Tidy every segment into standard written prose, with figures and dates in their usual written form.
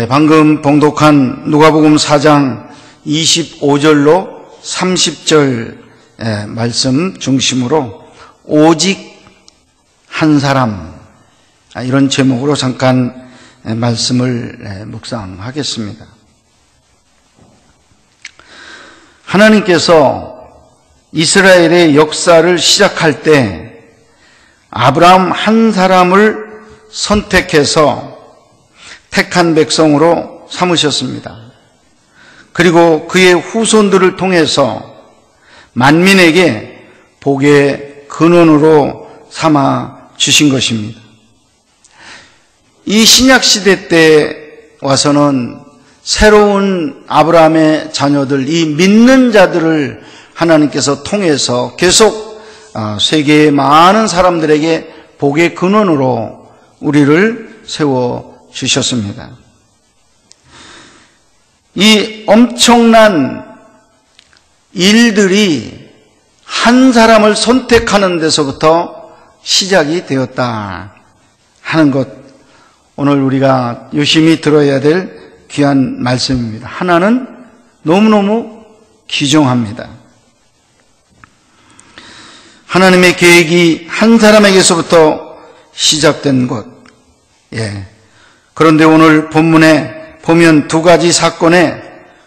방금 봉독한 누가복음 4장 25절로 30절 말씀 중심으로 오직 한 사람, 이런 제목으로 잠깐 말씀을 묵상하겠습니다. 하나님께서 이스라엘의 역사를 시작할 때 아브라함 한 사람을 선택해서 택한 백성으로 삼으셨습니다. 그리고 그의 후손들을 통해서 만민에게 복의 근원으로 삼아 주신 것입니다. 이 신약시대 때 와서는 새로운 아브라함의 자녀들, 이 믿는 자들을 하나님께서 통해서 계속 세계의 많은 사람들에게 복의 근원으로 우리를 세워주셨습니다. 이 엄청난 일들이 한 사람을 선택하는 데서부터 시작이 되었다 하는 것, 오늘 우리가 유심히 들어야 될 귀한 말씀입니다. 하나는 너무너무 귀중합니다. 하나님의 계획이 한 사람에게서부터 시작된 것. 그런데 오늘 본문에 보면 두 가지 사건의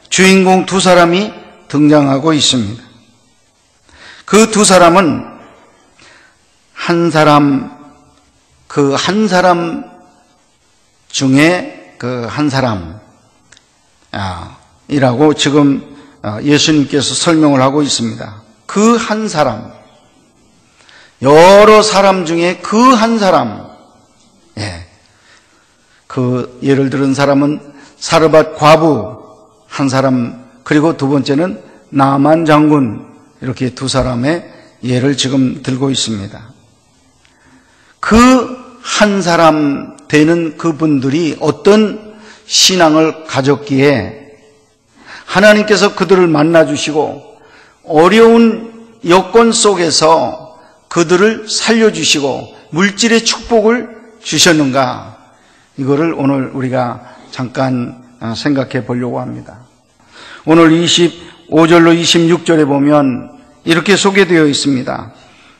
주인공 두 사람이 등장하고 있습니다. 그 두 사람은 한 사람 중에 그 한 사람이라고 지금 예수님께서 설명을 하고 있습니다. 그 한 사람, 여러 사람 중에 그 한 사람. 그 예를 들은 사람은 사르밧 과부 한 사람, 그리고 두 번째는 나만 장군, 이렇게 두 사람의 예를 지금 들고 있습니다. 그 한 사람 되는 그분들이 어떤 신앙을 가졌기에 하나님께서 그들을 만나주시고 어려운 여건 속에서 그들을 살려주시고 물질의 축복을 주셨는가, 이거를 오늘 우리가 잠깐 생각해 보려고 합니다. 오늘 25절로 26절에 보면 이렇게 소개되어 있습니다.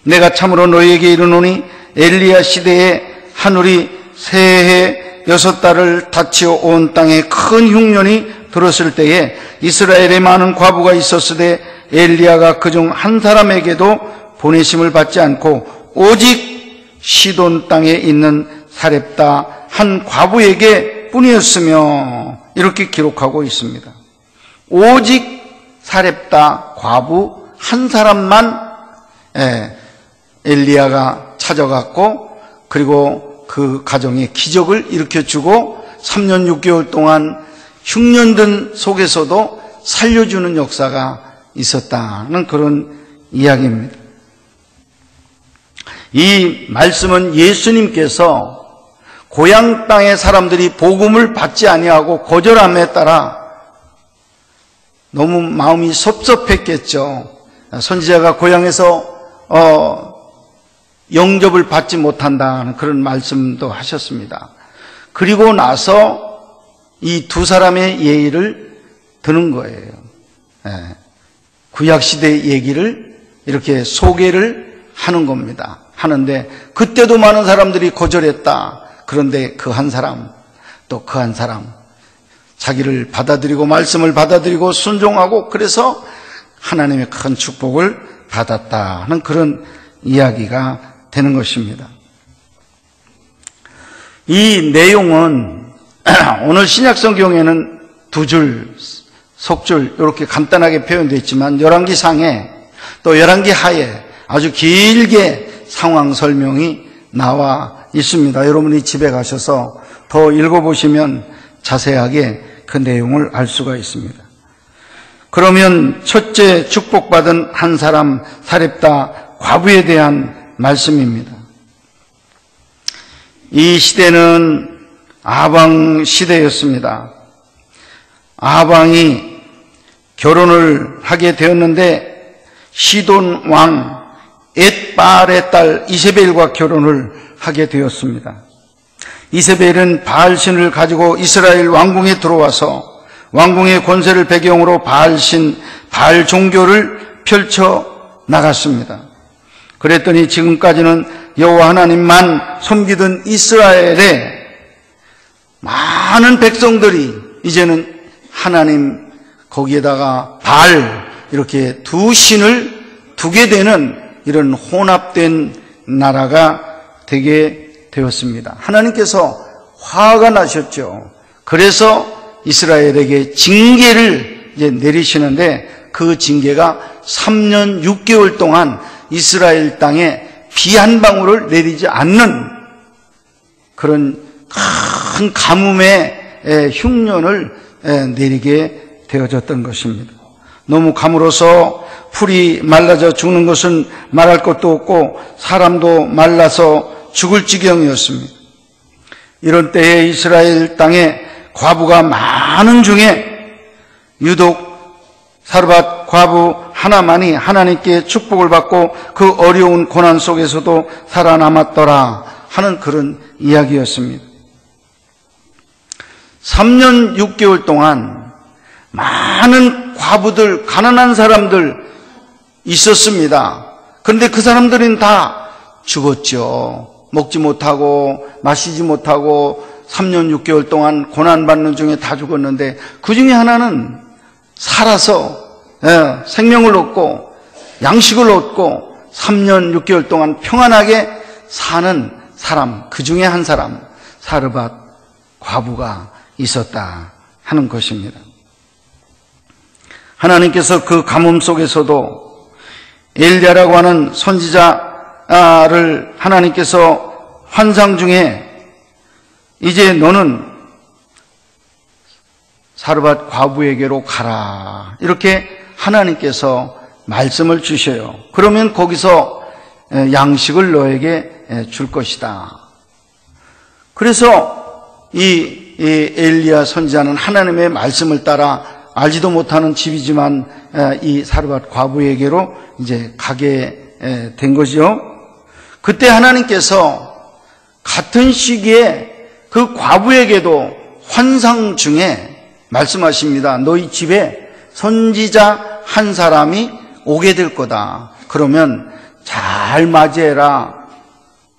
내가 참으로 너희에게 이르노니 엘리야 시대에 하늘이 새해 6달을 닫히어 온 땅에 큰 흉년이 들었을 때에 이스라엘에 많은 과부가 있었으되 엘리야가 그중 한 사람에게도 보내심을 받지 않고 오직 시돈 땅에 있는 사렙다 한 과부에게 뿐이었으며, 이렇게 기록하고 있습니다. 오직 사렙다 과부 한 사람만 엘리야가 찾아갔고, 그리고 그 가정에 기적을 일으켜주고 3년 6개월 동안 흉년된 속에서도 살려주는 역사가 있었다는 그런 이야기입니다. 이 말씀은 예수님께서 고향 땅의 사람들이 복음을 받지 아니하고 거절함에 따라 너무 마음이 섭섭했겠죠. 선지자가 고향에서 영접을 받지 못한다는 그런 말씀도 하셨습니다. 그리고 나서 이 두 사람의 예를 드는 거예요. 구약시대 얘기를 이렇게 소개를 하는 겁니다. 하는데 그때도 많은 사람들이 거절했다. 그런데 그 한 사람, 또 그 한 사람, 자기를 받아들이고 말씀을 받아들이고 순종하고 그래서 하나님의 큰 축복을 받았다는 그런 이야기가 되는 것입니다. 이 내용은 오늘 신약성경에는 두 줄, 속줄 이렇게 간단하게 표현되어 있지만 열왕기상에 또 열왕기하에 아주 길게 상황 설명이 나와 있습니다. 여러분이 집에 가셔서 더 읽어보시면 자세하게 그 내용을 알 수가 있습니다. 그러면 첫째 축복받은 한 사람 사렙다 과부에 대한 말씀입니다. 이 시대는 아방 시대였습니다. 아방이 결혼을 하게 되었는데 시돈 왕 엣바알의 딸 이세벨과 결혼을 하게 되었습니다. 이세벨은 바알신을 가지고 이스라엘 왕궁에 들어와서 왕궁의 권세를 배경으로 바알신, 바알 종교를 펼쳐 나갔습니다. 그랬더니 지금까지는 여호와 하나님만 섬기던 이스라엘의 많은 백성들이 이제는 하나님 거기에다가 바알 이렇게 두 신을 두게 되는 이런 혼합된 나라가 되게 되었습니다. 하나님께서 화가 나셨죠. 그래서 이스라엘에게 징계를 이제 내리시는데 그 징계가 3년 6개월 동안 이스라엘 땅에 비 한 방울을 내리지 않는 그런 큰 가뭄의 흉년을 내리게 되어졌던 것입니다. 너무 가물어서 풀이 말라져 죽는 것은 말할 것도 없고 사람도 말라서 죽을 지경이었습니다. 이런 때에 이스라엘 땅에 과부가 많은 중에 유독 사르밧 과부 하나만이 하나님께 축복을 받고 그 어려운 고난 속에서도 살아남았더라 하는 그런 이야기였습니다. 3년 6개월 동안 많은 과부들, 가난한 사람들 있었습니다. 그런데 그 사람들은 다 죽었죠. 먹지 못하고 마시지 못하고 3년 6개월 동안 고난받는 중에 다 죽었는데 그 중에 하나는 살아서 생명을 얻고 양식을 얻고 3년 6개월 동안 평안하게 사는 사람, 그 중에 한 사람, 사르밧 과부가 있었다 하는 것입니다. 하나님께서 그 가뭄 속에서도 엘리야라고 하는 선지자를 하나님께서 환상 중에 이제 너는 사르밧 과부에게로 가라 이렇게 하나님께서 말씀을 주셔요. 그러면 거기서 양식을 너에게 줄 것이다. 그래서 이 엘리야 선지자는 하나님의 말씀을 따라 알지도 못하는 집이지만 이 사르밧 과부에게로 이제 가게 된 거죠. 그때 하나님께서 같은 시기에 그 과부에게도 환상 중에 말씀하십니다. 너희 집에 선지자 한 사람이 오게 될 거다. 그러면 잘 맞이해라.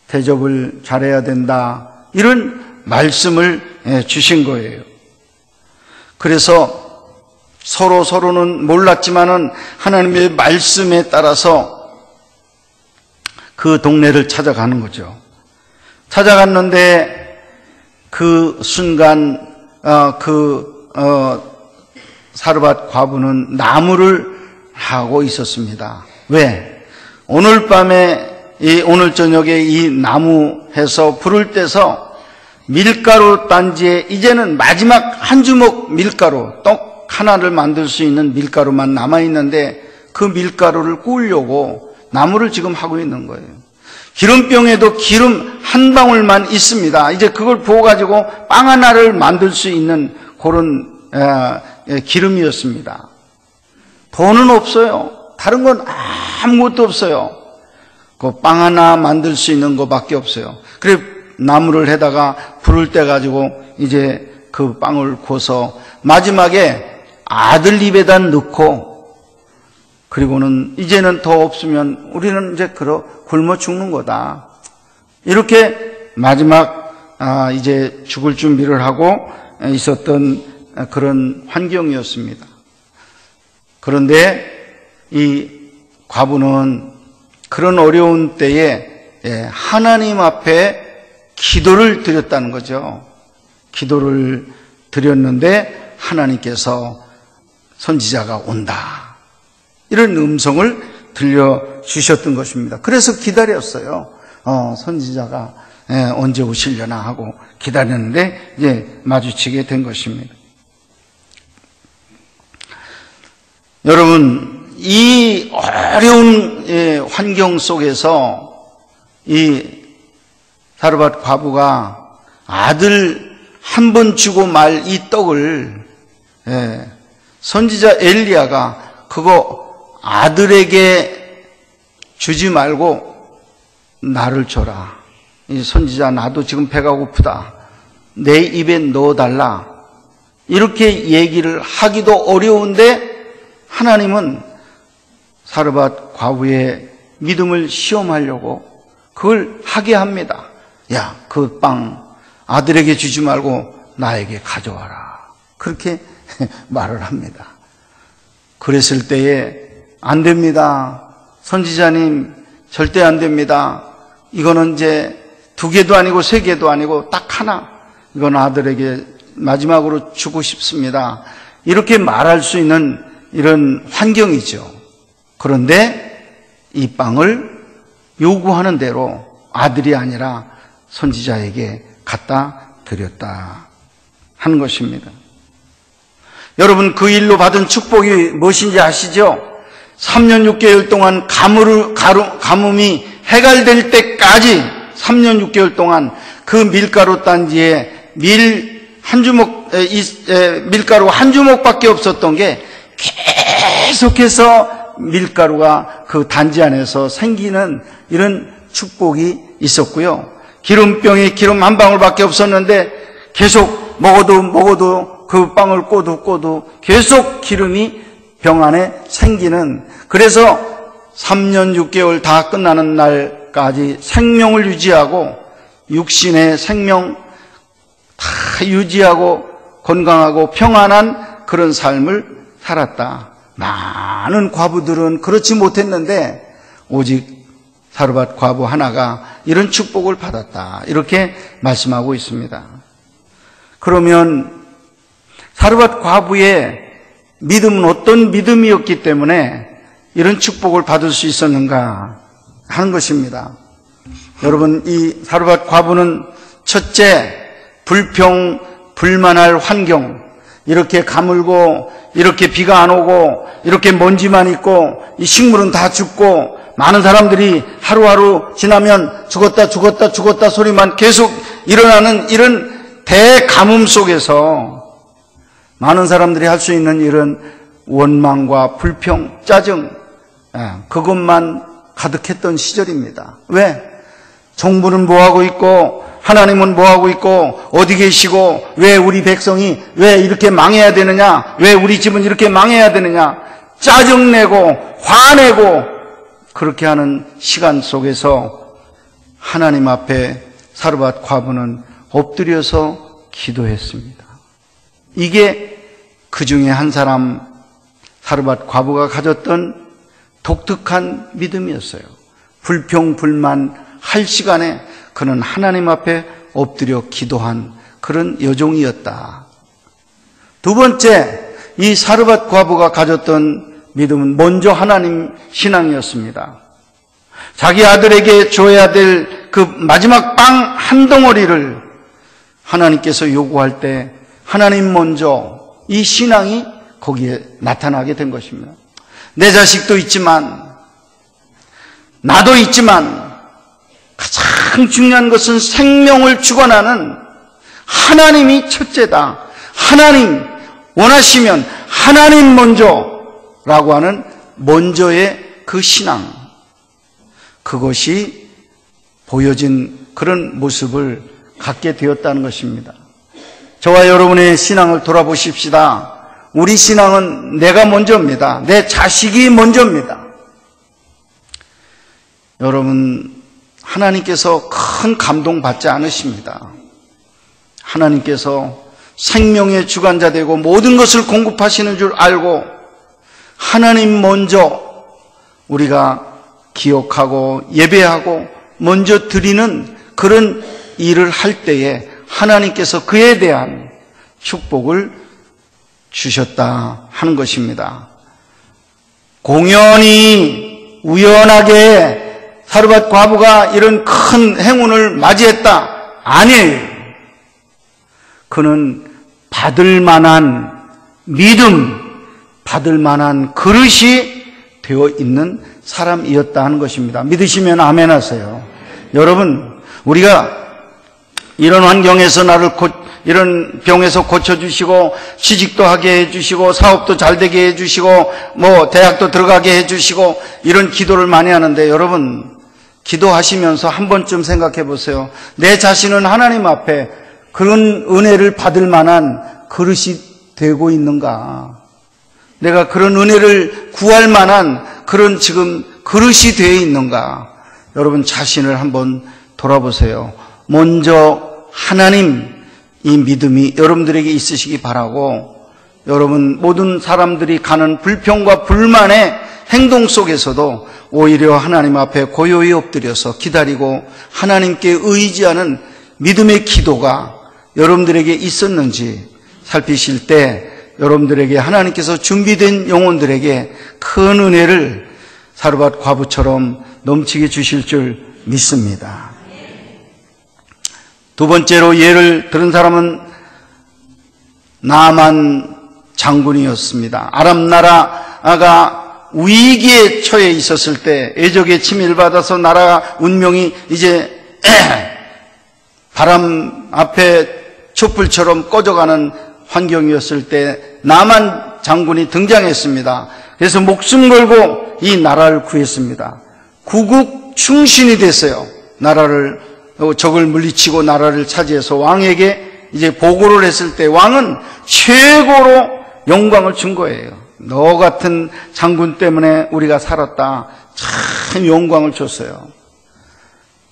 대접을 잘해야 된다. 이런 말씀을 주신 거예요. 그래서 서로는 몰랐지만은 하나님의 말씀에 따라서 그 동네를 찾아가는 거죠. 찾아갔는데 그 순간 사르밧 과부는 나무를 하고 있었습니다. 왜? 오늘 밤에 오늘 저녁에 이 나무에서 불을 떼서 밀가루 단지에 이제는 마지막 한 주먹 밀가루, 떡 하나를 만들 수 있는 밀가루만 남아있는데 그 밀가루를 구우려고 나무를 지금 하고 있는 거예요. 기름병에도 기름 한 방울만 있습니다. 이제 그걸 부어가지고 빵 하나를 만들 수 있는 그런 기름이었습니다. 돈은 없어요. 다른 건 아무것도 없어요. 그 빵 하나 만들 수 있는 것밖에 없어요. 그래 나무를 해다가 불을 떼가지고 이제 그 빵을 구워서 마지막에 아들 입에다 넣고 그리고는 이제는 더 없으면 우리는 이제 굶어 죽는 거다. 이렇게 마지막 이제 죽을 준비를 하고 있었던 그런 환경이었습니다. 그런데 이 과부는 그런 어려운 때에 하나님 앞에 기도를 드렸다는 거죠. 기도를 드렸는데 하나님께서 선지자가 온다. 이런 음성을 들려주셨던 것입니다. 그래서 기다렸어요. 선지자가 언제 오시려나 하고 기다렸는데 이제 마주치게 된 것입니다. 여러분, 이 어려운 환경 속에서 이 사르밧 과부가 아들 한 번 주고 말 이 떡을 선지자 엘리야가 그거 아들에게 주지 말고 나를 줘라. 이 선지자 나도 지금 배가 고프다. 내 입에 넣어달라. 이렇게 얘기를 하기도 어려운데 하나님은 사르밧 과부의 믿음을 시험하려고 그걸 하게 합니다. 야, 그 빵 아들에게 주지 말고 나에게 가져와라. 그렇게 말을 합니다. 그랬을 때에 안 됩니다. 선지자님, 절대 안 됩니다. 이거는 이제 2개도 아니고 3개도 아니고 딱 하나. 이건 아들에게 마지막으로 주고 싶습니다. 이렇게 말할 수 있는 이런 환경이죠. 그런데 이 빵을 요구하는 대로 아들이 아니라 선지자에게 갖다 드렸다 하는 것입니다. 여러분, 그 일로 받은 축복이 무엇인지 아시죠? 3년 6개월 동안 가뭄이 해갈될 때까지 3년 6개월 동안 그 밀가루 단지에 밀가루 한 주먹밖에 없었던 게 계속해서 밀가루가 그 단지 안에서 생기는 이런 축복이 있었고요. 기름병에 기름 한 방울밖에 없었는데 계속 먹어도 그 빵을 꼬도 계속 기름이 병 안에 생기는, 그래서 3년 6개월 다 끝나는 날까지 생명을 유지하고 육신의 생명 다 유지하고 건강하고 평안한 그런 삶을 살았다. 많은 과부들은 그렇지 못했는데 오직 사르밧 과부 하나가 이런 축복을 받았다. 이렇게 말씀하고 있습니다. 그러면 사르밧 과부의 믿음은 어떤 믿음이었기 때문에 이런 축복을 받을 수 있었는가 하는 것입니다. 여러분, 이 사르밧 과부는 첫째, 불평불만할 환경, 이렇게 가물고 이렇게 비가 안 오고 이렇게 먼지만 있고 이 식물은 다 죽고 많은 사람들이 하루하루 지나면 죽었다 소리만 계속 일어나는 이런 대가뭄 속에서 많은 사람들이 할 수 있는 이런 원망과 불평, 짜증, 그것만 가득했던 시절입니다. 왜? 정부는 뭐하고 있고 하나님은 뭐하고 있고 어디 계시고 왜 우리 백성이 왜 이렇게 망해야 되느냐, 왜 우리 집은 이렇게 망해야 되느냐, 짜증내고 화내고 그렇게 하는 시간 속에서 하나님 앞에 사르밧 과부는 엎드려서 기도했습니다. 이게 그 중에 한 사람 사르밧 과부가 가졌던 독특한 믿음이었어요. 불평불만 할 시간에 그는 하나님 앞에 엎드려 기도한 그런 여종이었다. 두 번째, 이 사르밧 과부가 가졌던 믿음은 먼저 하나님 신앙이었습니다. 자기 아들에게 줘야 될 그 마지막 빵 한 덩어리를 하나님께서 요구할 때 하나님 먼저, 이 신앙이 거기에 나타나게 된 것입니다. 내 자식도 있지만 나도 있지만 가장 중요한 것은 생명을 주관하는 하나님이 첫째다. 하나님 원하시면 하나님 먼저라고 하는 먼저의 그 신앙, 그것이 보여진 그런 모습을 갖게 되었다는 것입니다. 저와 여러분의 신앙을 돌아보십시다. 우리 신앙은 내가 먼저입니다. 내 자식이 먼저입니다. 여러분, 하나님께서 큰 감동 받지 않으십니다. 하나님께서 생명의 주관자 되고 모든 것을 공급하시는 줄 알고 하나님 먼저 우리가 기억하고 예배하고 먼저 드리는 그런 일을 할 때에 하나님께서 그에 대한 축복을 주셨다 하는 것입니다. 공연히 우연하게 사르밧 과부가 이런 큰 행운을 맞이했다? 아니에요. 그는 받을 만한 믿음, 받을 만한 그릇이 되어 있는 사람이었다 하는 것입니다. 믿으시면 아멘 하세요. 여러분, 우리가 이런 환경에서 나를 이런 병에서 고쳐주시고 취직도 하게 해주시고 사업도 잘 되게 해주시고 뭐 대학도 들어가게 해주시고 이런 기도를 많이 하는데, 여러분 기도하시면서 한 번쯤 생각해 보세요. 내 자신은 하나님 앞에 그런 은혜를 받을 만한 그릇이 되고 있는가? 내가 그런 은혜를 구할 만한 그런 지금 그릇이 되어 있는가? 여러분 자신을 한번 돌아보세요. 먼저 하나님 이 믿음이 여러분들에게 있으시기 바라고, 여러분 모든 사람들이 가는 불평과 불만의 행동 속에서도 오히려 하나님 앞에 고요히 엎드려서 기다리고 하나님께 의지하는 믿음의 기도가 여러분들에게 있었는지 살피실 때 여러분들에게 하나님께서 준비된 영혼들에게 큰 은혜를 사르밧 과부처럼 넘치게 주실 줄 믿습니다. 두 번째로 예를 들은 사람은 나만 장군이었습니다. 아람 나라가 위기에 처해 있었을 때, 애적에 침일받아서 나라 운명이 이제 바람 앞에 촛불처럼 꺼져가는 환경이었을 때 나만 장군이 등장했습니다. 그래서 목숨 걸고 이 나라를 구했습니다. 구국 충신이 됐어요. 나라를, 적을 물리치고 나라를 차지해서 왕에게 이제 보고를 했을 때 왕은 최고로 영광을 준 거예요. 너 같은 장군 때문에 우리가 살았다. 참 영광을 줬어요.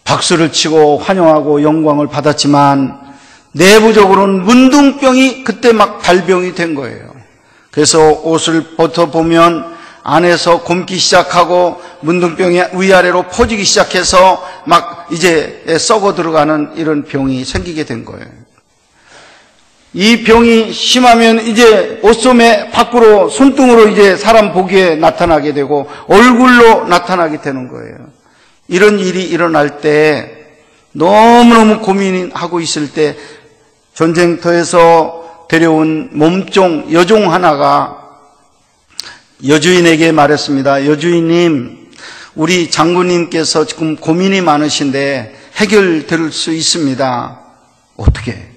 박수를 치고 환영하고 영광을 받았지만 내부적으로는 문둥병이 그때 막 발병이 된 거예요. 그래서 옷을 벗어보면 안에서 곪기 시작하고 문둥병이 위아래로 퍼지기 시작해서 막 이제 썩어 들어가는 이런 병이 생기게 된 거예요. 이 병이 심하면 이제 옷소매 밖으로 손등으로 이제 사람 보기에 나타나게 되고 얼굴로 나타나게 되는 거예요. 이런 일이 일어날 때 너무너무 고민하고 있을 때 전쟁터에서 데려온 몸종 여종 하나가 여주인에게 말했습니다. 여주인님, 우리 장군님께서 지금 고민이 많으신데 해결될 수 있습니다. 어떻게?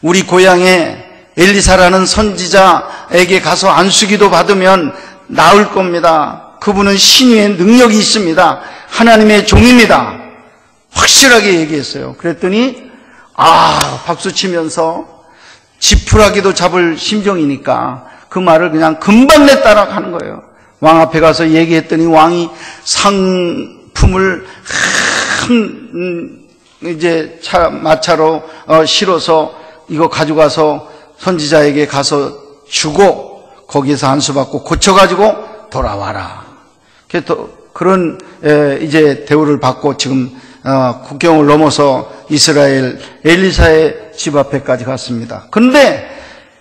우리 고향에 엘리사라는 선지자에게 가서 안수기도 받으면 나을 겁니다. 그분은 신유의 능력이 있습니다. 하나님의 종입니다. 확실하게 얘기했어요. 그랬더니 박수치면서 지푸라기도 잡을 심정이니까 그 말을 그냥 금방 내 따라가는 거예요. 왕 앞에 가서 얘기했더니 왕이 상품을 이제 마차로 실어서 이거 가져가서 선지자에게 가서 주고 거기에서 안수받고 고쳐가지고 돌아와라. 그런 이제 대우를 받고 지금 국경을 넘어서 이스라엘 엘리사의 집 앞에까지 갔습니다. 근데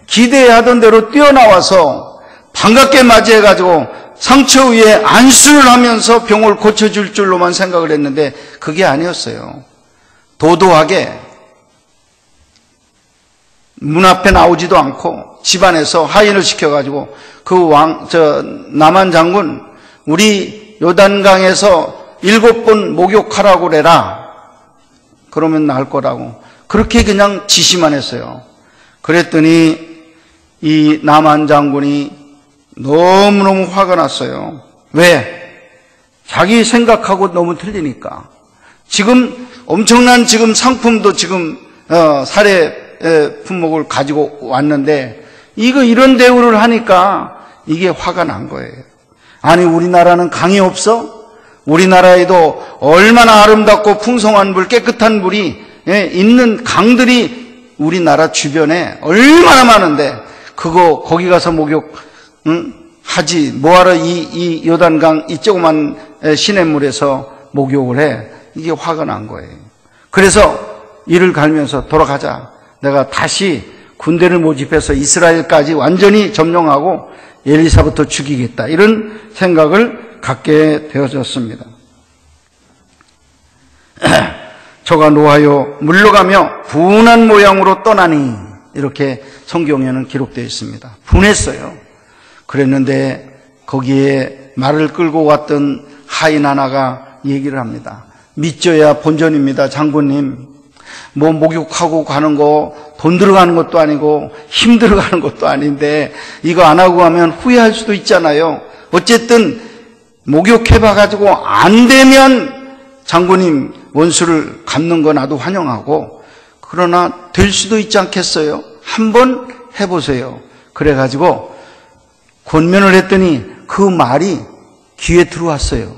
기대하던 대로 뛰어나와서 반갑게 맞이해가지고 상처 위에 안수를 하면서 병을 고쳐줄 줄로만 생각을 했는데 그게 아니었어요. 도도하게 문 앞에 나오지도 않고 집안에서 하인을 시켜가지고 나만 장군, 우리 요단강에서 7번 목욕하라고 그래라. 그러면 나을 거라고. 그렇게 그냥 지시만 했어요. 그랬더니 이 나만 장군이 너무너무 화가 났어요. 왜? 자기 생각하고 너무 틀리니까. 지금 엄청난 지금 상품도 지금 살해 품목을 가지고 왔는데 이런 대우를 하니까 이게 화가 난 거예요. 아니, 우리나라는 강이 없어? 우리나라에도 얼마나 아름답고 풍성한 물, 깨끗한 물이 있는 강들이 우리나라 주변에 얼마나 많은데 거기 가서 목욕 하지 뭐하러 이 요단강 이 조그만 시냇물에서 목욕을 해. 이게 화가 난 거예요. 그래서 이를 갈면서 돌아가자. 내가 다시 군대를 모집해서 이스라엘까지 완전히 점령하고 엘리사부터 죽이겠다. 이런 생각을 갖게 되어졌습니다. 저가 노하여 물러가며 분한 모양으로 떠나니, 이렇게 성경에는 기록되어 있습니다. 분했어요. 그랬는데 거기에 말을 끌고 왔던 하인 하나가 얘기를 합니다. 믿져야 본전입니다. 장군님, 뭐 목욕하고 가는 거 돈 들어가는 것도 아니고 힘 들어가는 것도 아닌데 이거 안 하고 가면 후회할 수도 있잖아요. 어쨌든 목욕해봐가지고 안 되면 장군님 원수를 갚는 거 나도 환영하고, 그러나 될 수도 있지 않겠어요? 한번 해보세요. 그래가지고 권면을 했더니 그 말이 귀에 들어왔어요.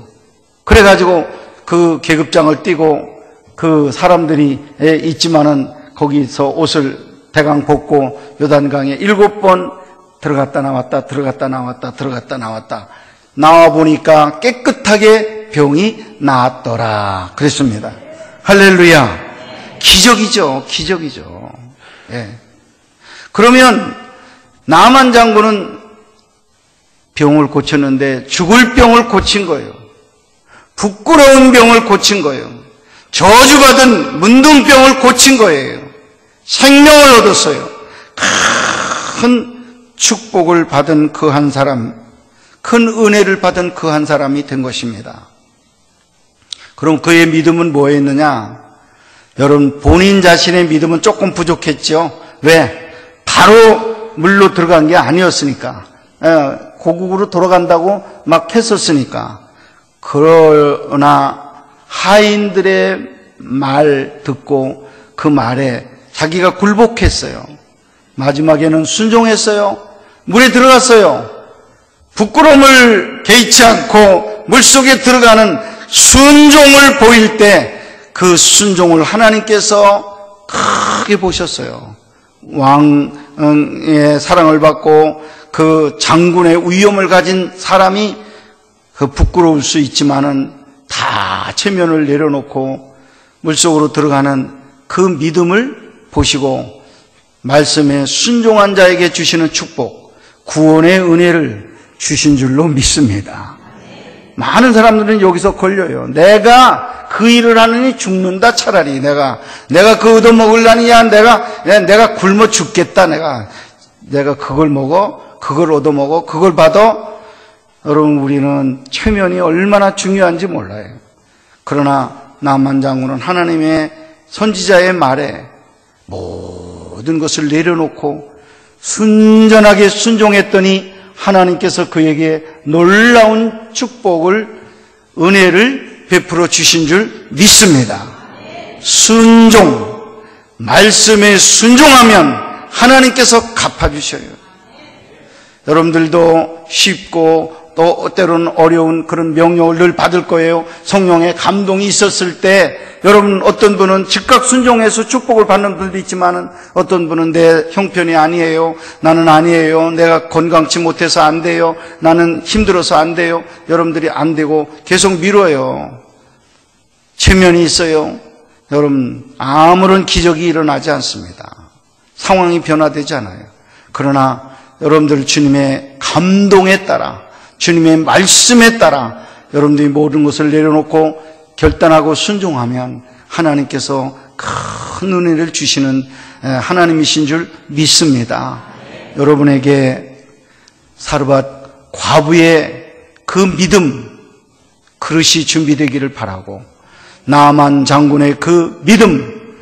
그래가지고 그 계급장을 띄고 그 사람들이 있지만은 거기서 옷을 대강 벗고 요단강에 7번 들어갔다 나왔다 들어갔다 나왔다 들어갔다 나왔다 나와 보니까 깨끗하게 병이 나았더라 그랬습니다. 할렐루야. 기적이죠. 기적이죠. 예. 그러면 나만 장군은 병을 고쳤는데 죽을 병을 고친 거예요. 부끄러운 병을 고친 거예요. 저주받은 문둥병을 고친 거예요. 생명을 얻었어요. 큰 축복을 받은 그 한 사람, 큰 은혜를 받은 그 한 사람이 된 것입니다. 그럼 그의 믿음은 뭐였느냐? 여러분, 본인 자신의 믿음은 조금 부족했죠. 왜? 바로 물로 들어간 게 아니었으니까. 고국으로 돌아간다고 막 했었으니까. 그러나 하인들의 말 듣고 그 말에 자기가 굴복했어요. 마지막에는 순종했어요. 물에 들어갔어요. 부끄러움을 개의치 않고 물속에 들어가는 순종을 보일 때 그 순종을 하나님께서 크게 보셨어요. 왕의 사랑을 받고 그 장군의 위엄을 가진 사람이 그 부끄러울 수 있지만은 다 체면을 내려놓고 물속으로 들어가는 그 믿음을 보시고 말씀에 순종한 자에게 주시는 축복, 구원의 은혜를 주신 줄로 믿습니다. 많은 사람들은 여기서 걸려요. 내가 그 일을 하느니 죽는다. 차라리 내가 그 얻어먹으려니야. 내가 굶어 죽겠다. 내가 그걸 먹어, 그걸 얻어먹어, 그걸 받아. 여러분, 우리는 체면이 얼마나 중요한지 몰라요. 그러나 나만 장군은 하나님의 선지자의 말에 모든 것을 내려놓고 순전하게 순종했더니 하나님께서 그에게 놀라운 축복을, 은혜를 베풀어 주신 줄 믿습니다. 순종, 말씀에 순종하면 하나님께서 갚아주셔요. 여러분들도 쉽고 또 때로는 어려운 그런 명령을 늘 받을 거예요. 성령의 감동이 있었을 때 여러분, 어떤 분은 즉각 순종해서 축복을 받는 분도 있지만은 어떤 분은 내 형편이 아니에요. 나는 아니에요. 내가 건강치 못해서 안 돼요. 나는 힘들어서 안 돼요. 여러분들이 안 되고 계속 미뤄요. 체면이 있어요. 여러분, 아무런 기적이 일어나지 않습니다. 상황이 변화되지 않아요. 그러나 여러분들 주님의 감동에 따라, 주님의 말씀에 따라 여러분들이 모든 것을 내려놓고 결단하고 순종하면 하나님께서 큰 은혜를 주시는 하나님이신 줄 믿습니다. 여러분에게 사르밧 과부의 그 믿음 그릇이 준비되기를 바라고, 나만 장군의 그 믿음,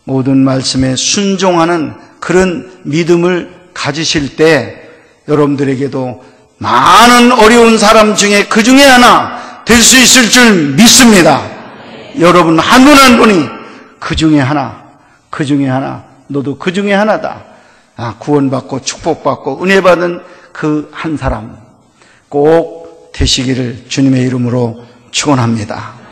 모든 말씀에 순종하는 그런 믿음을 가지실 때 여러분들에게도 많은 어려운 사람 중에 그 중에 하나 될 수 있을 줄 믿습니다. 여러분 한 분 한 분이 그 중에 하나, 너도 그 중에 하나다. 구원받고 축복받고 은혜받은 그 한 사람 꼭 되시기를 주님의 이름으로 축원합니다.